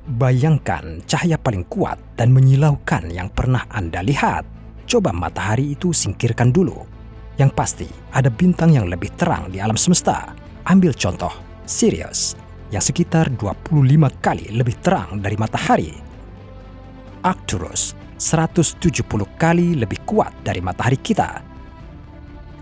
Bayangkan cahaya paling kuat dan menyilaukan yang pernah Anda lihat. Coba matahari itu singkirkan dulu. Yang pasti ada bintang yang lebih terang di alam semesta. Ambil contoh Sirius yang sekitar 25 kali lebih terang dari matahari. Arcturus 170 kali lebih kuat dari matahari kita.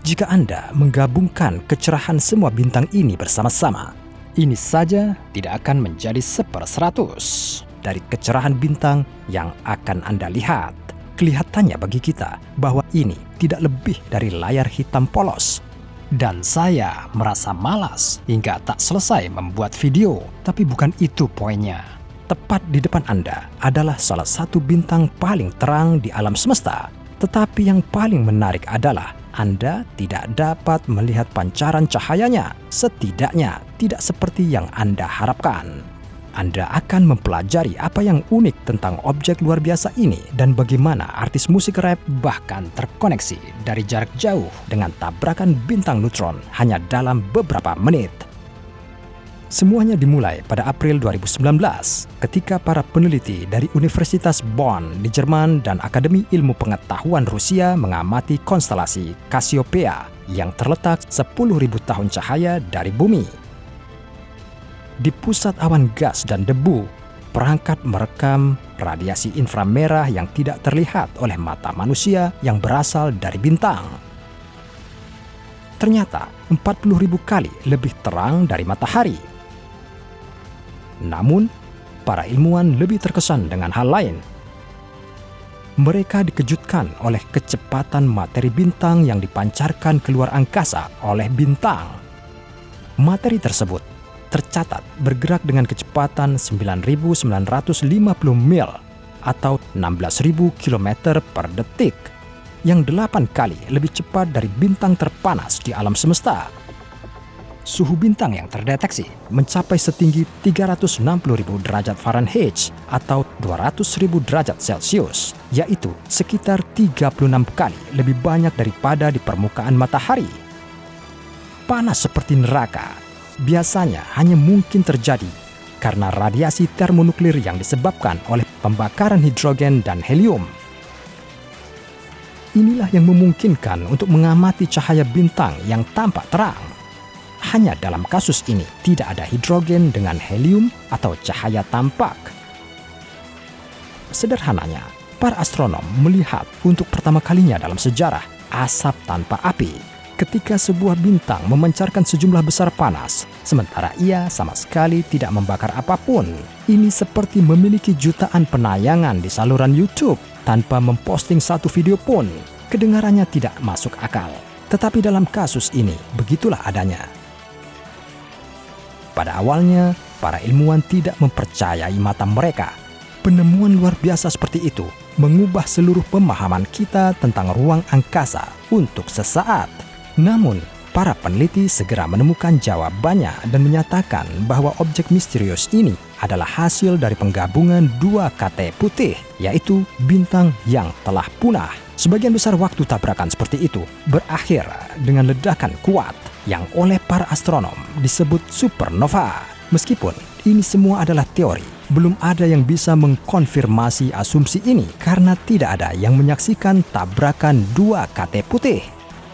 Jika Anda menggabungkan kecerahan semua bintang ini bersama-sama, ini saja tidak akan menjadi 1/100 dari kecerahan bintang yang akan Anda lihat. Kelihatannya bagi kita bahwa ini tidak lebih dari layar hitam polos. Dan saya merasa malas hingga tak selesai membuat video. Tapi bukan itu poinnya. Tepat di depan Anda adalah salah satu bintang paling terang di alam semesta. Tetapi yang paling menarik adalah Anda tidak dapat melihat pancaran cahayanya. Setidaknya tidak seperti yang Anda harapkan. Anda akan mempelajari apa yang unik tentang objek luar biasa ini dan bagaimana artis musik rap bahkan terkoneksi dari jarak jauh dengan tabrakan bintang neutron hanya dalam beberapa menit. Semuanya dimulai pada April 2019 ketika para peneliti dari Universitas Bonn di Jerman dan Akademi Ilmu Pengetahuan Rusia mengamati konstelasi Cassiopeia yang terletak 10.000 tahun cahaya dari bumi. Di pusat awan gas dan debu, perangkat merekam radiasi inframerah yang tidak terlihat oleh mata manusia yang berasal dari bintang. Ternyata 40.000 kali lebih terang dari matahari. Namun, para ilmuwan lebih terkesan dengan hal lain. Mereka dikejutkan oleh kecepatan materi bintang yang dipancarkan keluar angkasa oleh bintang. Materi tersebut tercatat bergerak dengan kecepatan 9.950 mil atau 16.000 km per detik, yang 8 kali lebih cepat dari bintang terpanas di alam semesta. Suhu bintang yang terdeteksi mencapai setinggi 360.000 derajat Fahrenheit atau 200.000 derajat Celcius, yaitu sekitar 36 kali lebih banyak daripada di permukaan matahari. Panas seperti neraka biasanya hanya mungkin terjadi karena radiasi termonuklir yang disebabkan oleh pembakaran hidrogen dan helium. Inilah yang memungkinkan untuk mengamati cahaya bintang yang tampak terang. Hanya dalam kasus ini tidak ada hidrogen dengan helium atau cahaya tampak. Sederhananya, para astronom melihat untuk pertama kalinya dalam sejarah asap tanpa api ketika sebuah bintang memancarkan sejumlah besar panas, sementara ia sama sekali tidak membakar apapun. Ini seperti memiliki jutaan penayangan di saluran YouTube tanpa memposting satu video pun. Kedengarannya tidak masuk akal. Tetapi dalam kasus ini, begitulah adanya. Pada awalnya, para ilmuwan tidak mempercayai mata mereka. Penemuan luar biasa seperti itu mengubah seluruh pemahaman kita tentang ruang angkasa untuk sesaat. Namun, para peneliti segera menemukan jawabannya dan menyatakan bahwa objek misterius ini adalah hasil dari penggabungan dua KT putih, yaitu bintang yang telah punah. Sebagian besar waktu tabrakan seperti itu berakhir dengan ledakan kuat yang oleh para astronom disebut supernova. Meskipun ini semua adalah teori, belum ada yang bisa mengkonfirmasi asumsi ini karena tidak ada yang menyaksikan tabrakan dua KT putih.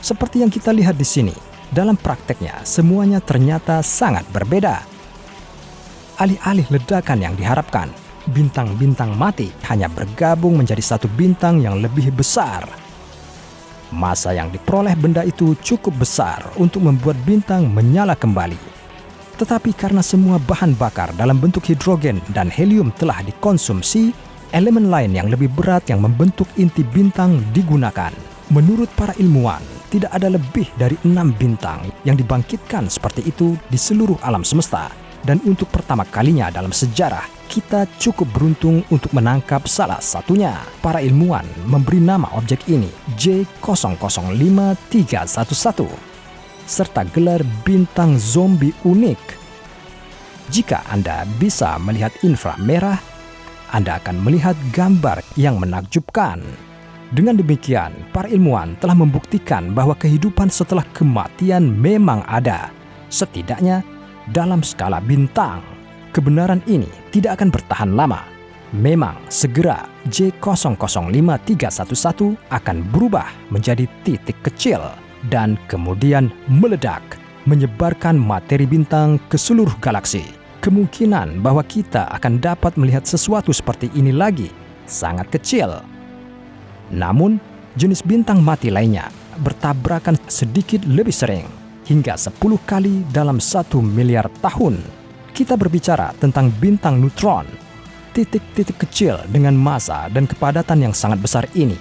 Seperti yang kita lihat di sini, dalam prakteknya semuanya ternyata sangat berbeda. Alih-alih ledakan yang diharapkan, bintang-bintang mati hanya bergabung menjadi satu bintang yang lebih besar. Massa yang diperoleh benda itu cukup besar untuk membuat bintang menyala kembali. Tetapi karena semua bahan bakar dalam bentuk hidrogen dan helium telah dikonsumsi, elemen lain yang lebih berat yang membentuk inti bintang digunakan. Menurut para ilmuwan, tidak ada lebih dari 6 bintang yang dibangkitkan seperti itu di seluruh alam semesta. Dan untuk pertama kalinya dalam sejarah, kita cukup beruntung untuk menangkap salah satunya. Para ilmuwan memberi nama objek ini J005311 serta gelar bintang zombie unik. Jika Anda bisa melihat inframerah, Anda akan melihat gambar yang menakjubkan. Dengan demikian, para ilmuwan telah membuktikan bahwa kehidupan setelah kematian memang ada, setidaknya dalam skala bintang. Kebenaran ini tidak akan bertahan lama. Memang segera J005311 akan berubah menjadi titik kecil dan kemudian meledak, menyebarkan materi bintang ke seluruh galaksi. Kemungkinan bahwa kita akan dapat melihat sesuatu seperti ini lagi sangat kecil. Namun, jenis bintang mati lainnya bertabrakan sedikit lebih sering, hingga 10 kali dalam 1 miliar tahun. Kita berbicara tentang bintang neutron, titik-titik kecil dengan massa dan kepadatan yang sangat besar ini.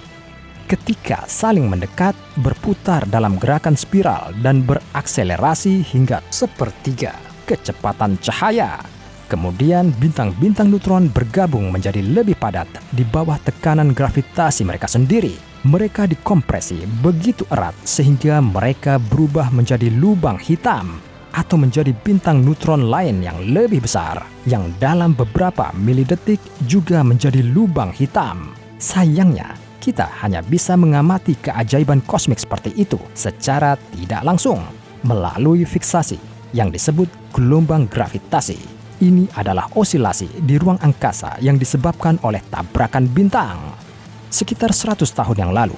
Ketika saling mendekat, berputar dalam gerakan spiral dan berakselerasi hingga sepertiga kecepatan cahaya. Kemudian bintang-bintang neutron bergabung menjadi lebih padat di bawah tekanan gravitasi mereka sendiri. Mereka dikompresi begitu erat sehingga mereka berubah menjadi lubang hitam atau menjadi bintang neutron lain yang lebih besar, yang dalam beberapa milidetik juga menjadi lubang hitam. Sayangnya, kita hanya bisa mengamati keajaiban kosmik seperti itu secara tidak langsung melalui fiksasi yang disebut gelombang gravitasi. Ini adalah osilasi di ruang angkasa yang disebabkan oleh tabrakan bintang. Sekitar 100 tahun yang lalu,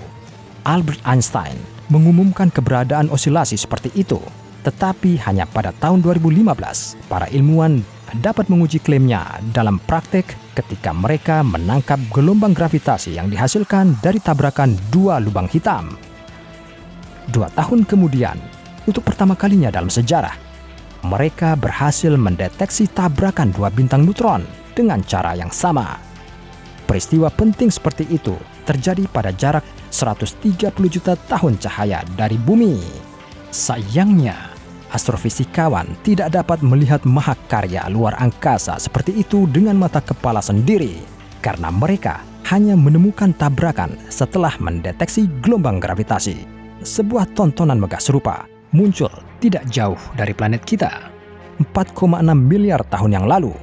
Albert Einstein mengumumkan keberadaan osilasi seperti itu. Tetapi hanya pada tahun 2015, para ilmuwan dapat menguji klaimnya dalam praktek ketika mereka menangkap gelombang gravitasi yang dihasilkan dari tabrakan 2 lubang hitam. 2 tahun kemudian, untuk pertama kalinya dalam sejarah, mereka berhasil mendeteksi tabrakan 2 bintang neutron dengan cara yang sama. Peristiwa penting seperti itu terjadi pada jarak 130 juta tahun cahaya dari bumi. Sayangnya, astrofisikawan tidak dapat melihat mahakarya luar angkasa seperti itu dengan mata kepala sendiri, karena mereka hanya menemukan tabrakan setelah mendeteksi gelombang gravitasi. Sebuah tontonan megah serupa muncul tidak jauh dari planet kita, 4,6 miliar tahun yang lalu.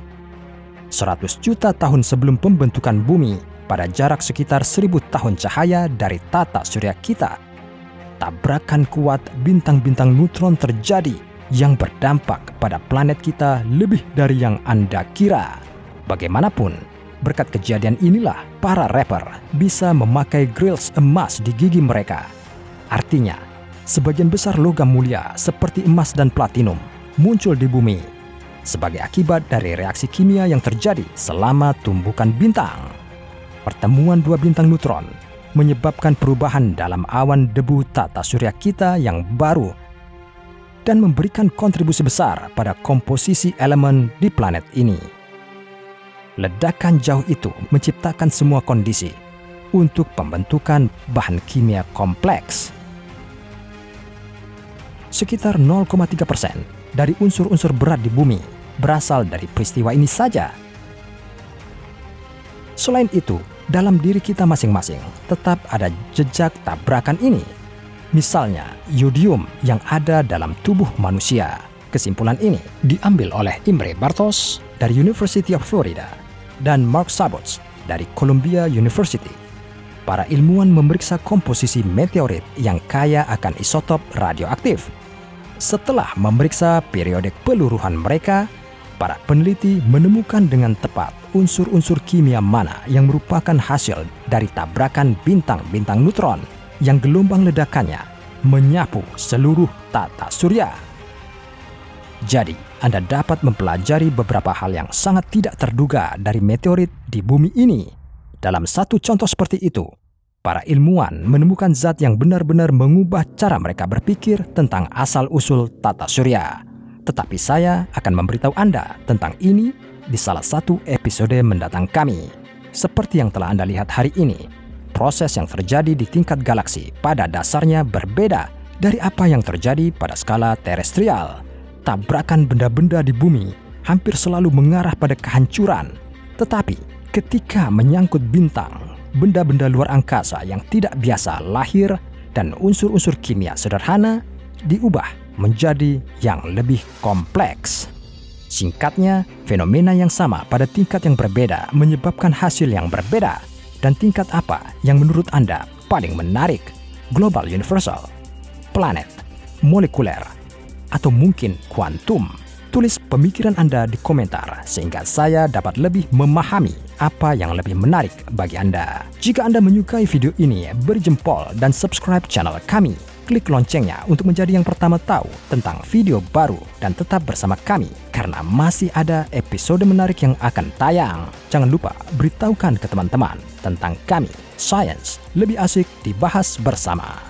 100 juta tahun sebelum pembentukan bumi, pada jarak sekitar 1000 tahun cahaya dari tata surya kita, tabrakan kuat bintang-bintang neutron terjadi yang berdampak pada planet kita lebih dari yang Anda kira. Bagaimanapun, berkat kejadian inilah para rapper bisa memakai grills emas di gigi mereka. Artinya, sebagian besar logam mulia seperti emas dan platinum muncul di bumi sebagai akibat dari reaksi kimia yang terjadi selama tumbukan bintang. Pertemuan 2 bintang neutron menyebabkan perubahan dalam awan debu tata surya kita yang baru dan memberikan kontribusi besar pada komposisi elemen di planet ini. Ledakan jauh itu menciptakan semua kondisi untuk pembentukan bahan kimia kompleks. Sekitar 0,3% dari unsur-unsur berat di bumi berasal dari peristiwa ini saja. Selain itu, dalam diri kita masing-masing tetap ada jejak tabrakan ini. Misalnya, yodium yang ada dalam tubuh manusia. Kesimpulan ini diambil oleh Imre Bartos dari University of Florida dan Mark Sabots dari Columbia University. Para ilmuwan memeriksa komposisi meteorit yang kaya akan isotop radioaktif. Setelah memeriksa periodik peluruhan mereka, para peneliti menemukan dengan tepat unsur-unsur kimia mana yang merupakan hasil dari tabrakan bintang-bintang neutron yang gelombang ledakannya menyapu seluruh tata surya. Jadi, Anda dapat mempelajari beberapa hal yang sangat tidak terduga dari meteorit di bumi ini. Dalam satu contoh seperti itu, para ilmuwan menemukan zat yang benar-benar mengubah cara mereka berpikir tentang asal-usul tata surya. Tetapi saya akan memberitahu Anda tentang ini di salah satu episode mendatang kami. Seperti yang telah Anda lihat hari ini, proses yang terjadi di tingkat galaksi pada dasarnya berbeda dari apa yang terjadi pada skala terestrial. Tabrakan benda-benda di bumi hampir selalu mengarah pada kehancuran. Tetapi ketika menyangkut bintang, benda-benda luar angkasa yang tidak biasa lahir dan unsur-unsur kimia sederhana diubah menjadi yang lebih kompleks. Singkatnya, fenomena yang sama pada tingkat yang berbeda menyebabkan hasil yang berbeda. Dan tingkat apa yang menurut Anda paling menarik? Global universal, planet, molekuler, atau mungkin kuantum? Tulis pemikiran Anda di komentar sehingga saya dapat lebih memahami apa yang lebih menarik bagi Anda. Jika Anda menyukai video ini, beri jempol dan subscribe channel kami. Klik loncengnya untuk menjadi yang pertama tahu tentang video baru dan tetap bersama kami karena masih ada episode menarik yang akan tayang. Jangan lupa beritahukan ke teman-teman tentang kami. Science lebih asik dibahas bersama.